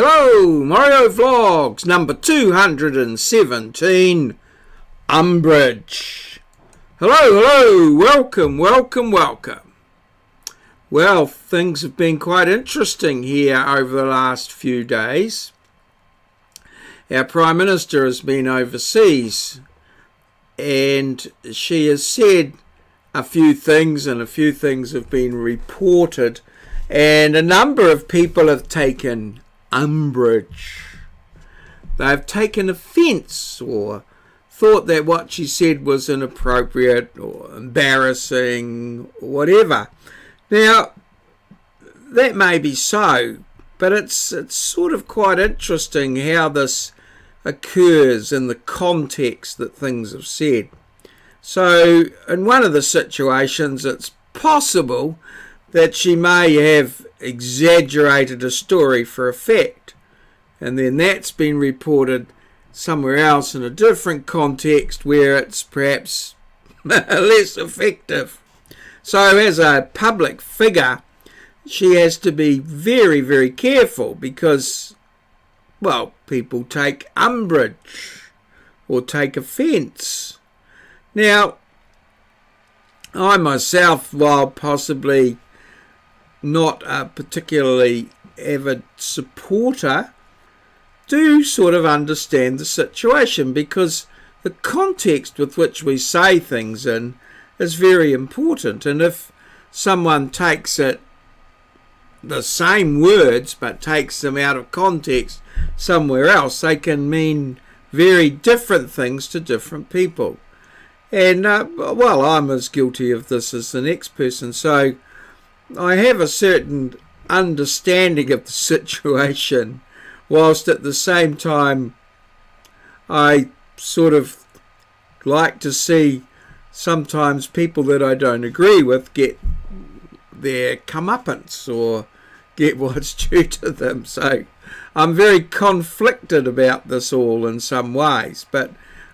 Hello, Maurieo Vlogs, number 217, umbrage. Hello, welcome. Well, things have been quite interesting here over the last few days. Our Prime Minister has been overseas and she has said a few things, and a few things have been reported, and a number of people have taken umbrage. They've taken offence or thought that what she said was inappropriate or embarrassing or whatever. Now, that may be so, but it's sort of quite interesting how this occurs in the context that things have said. So, in one of the situations, it's possible that she may have exaggerated a story for effect, and then that's been reported somewhere else in a different context where it's perhaps less effective. So as a public figure, she has to be very, very careful because, well, people take umbrage or take offence. Now, I myself, while possibly not a particularly avid supporter, do sort of understand the situation, because the context with which we say things in is very important. And if someone takes it, the same words, but takes them out of context somewhere else, they can mean very different things to different people. And, well, I'm as guilty of this as the next person, so I have a certain understanding of the situation, whilst at the same time I sort of like to see sometimes people that I don't agree with get their comeuppance or get what's due to them. So I'm very conflicted about this all in some ways, but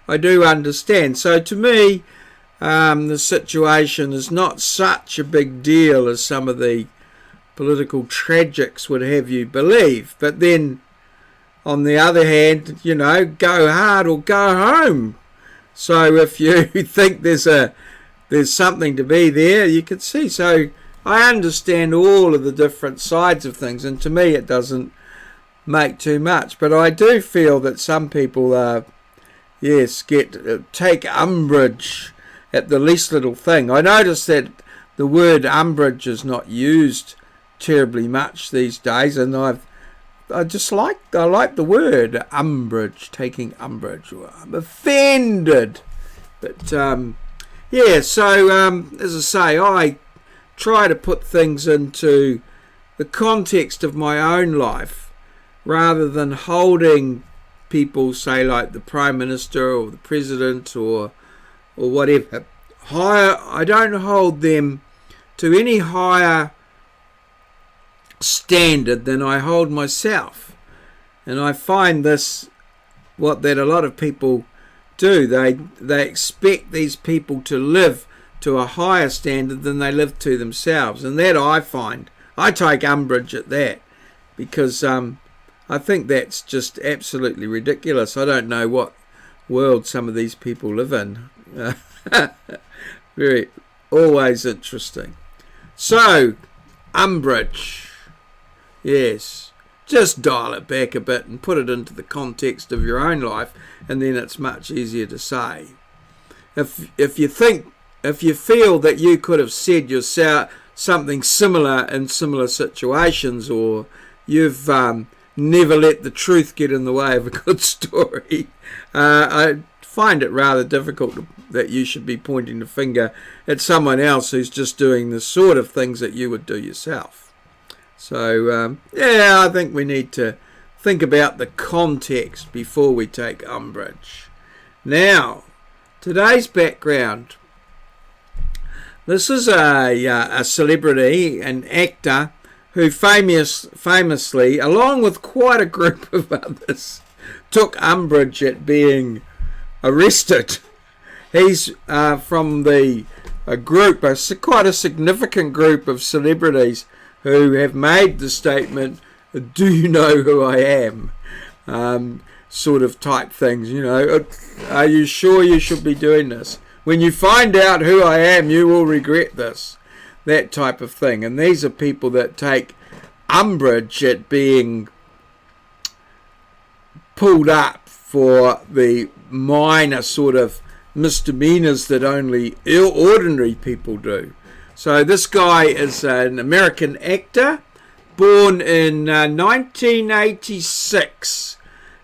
I do understand. So to me, the situation is not such a big deal as some of the political tragics would have you believe. But then, on the other hand, you know, go hard or go home. So if you think there's something to be there, you can see. So I understand all of the different sides of things, and to me it doesn't make too much. But I do feel that some people take umbrage at the least little thing. I notice that the word umbrage is not used terribly much these days, and I like the word umbrage, taking umbrage. I'm offended. But so as I say, I try to put things into the context of my own life rather than holding people, say like the Prime Minister or the President or whatever higher. I don't hold them to any higher standard than I hold myself. And I find this that a lot of people do. They expect these people to live to a higher standard than they live to themselves, and that I find, I take umbrage at that, because I think that's just absolutely ridiculous. I don't know what world some of these people live in. Very, always interesting. So, umbrage. Yes. Just dial it back a bit and put it into the context of your own life, and then it's much easier to say. If you feel that you could have said yourself something similar in similar situations, or you've never let the truth get in the way of a good story, I find it rather difficult that you should be pointing the finger at someone else who's just doing the sort of things that you would do yourself. So, I think we need to think about the context before we take umbrage. Now, today's background. This is a celebrity, an actor, who famously, along with quite a group of others, took umbrage at being arrested. He's from a group, quite a significant group of celebrities who have made the statement, do you know who I am? Sort of type things, you know. Are you sure you should be doing this? When you find out who I am, you will regret this. That type of thing. And these are people that take umbrage at being pulled up for the minor sort of misdemeanors that only ordinary people do. So this guy is an American actor, born in 1986,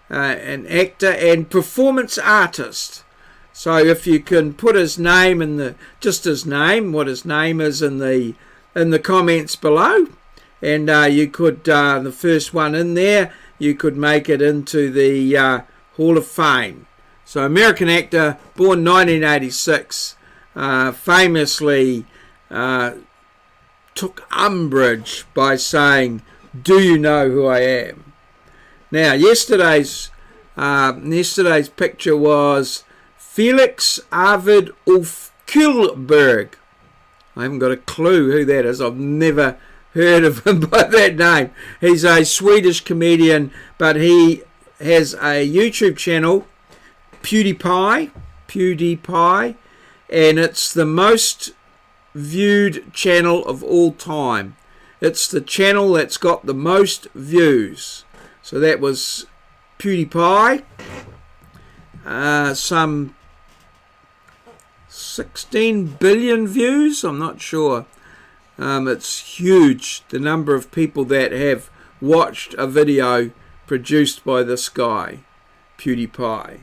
an actor and performance artist. So if you can put his name in just his name, what his name is in the comments below, and you could the first one in there, you could make it into the Hall of Fame. So American actor, born 1986, famously took umbrage by saying, "Do you know who I am?" Now, yesterday's picture was Felix Arvid Ulf Kullberg. I haven't got a clue who that is. I've never heard of him by that name. He's a Swedish comedian, but he has a YouTube channel, PewDiePie, and it's the most viewed channel of all time. It's the channel that's got the most views. So that was PewDiePie, some 16 billion views, I'm not sure. It's huge, the number of people that have watched a video produced by this guy, PewDiePie.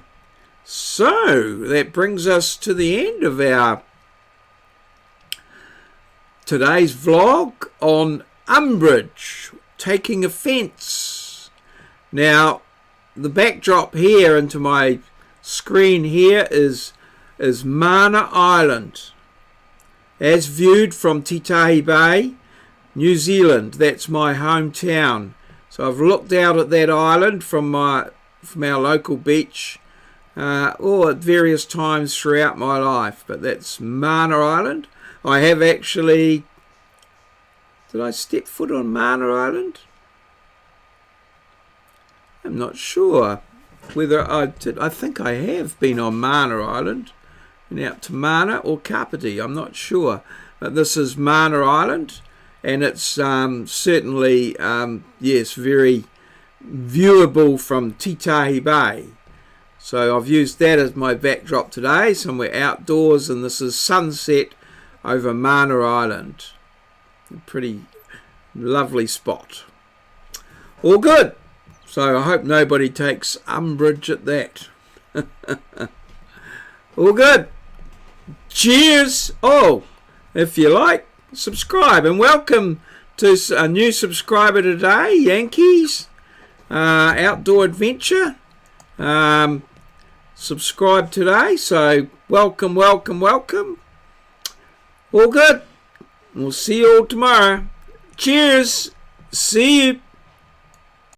So that brings us to the end of our today's vlog on umbrage, taking offence. Now, the backdrop here into my screen here is Mana Island, as viewed from Titahi Bay, New Zealand. That's my hometown. So I've looked out at that island from our local beach at various times throughout my life. But that's Mana Island. I have actually... Did I step foot on Mana Island? I'm not sure whether I did. I think I have been on Mana Island. Been out to Mana or Kapiti, I'm not sure. But this is Mana Island, and it's certainly, yes, very viewable from Titahi Bay. So I've used that as my backdrop today, somewhere outdoors, and this is sunset over Mana Island. A pretty lovely spot. All good. So I hope nobody takes umbrage at that. All good. Cheers. Oh, if you like, subscribe. And welcome to a new subscriber today, Yankees. Outdoor Adventure. Subscribe today. So welcome, welcome, welcome. All good. We'll see you all tomorrow. Cheers. See you.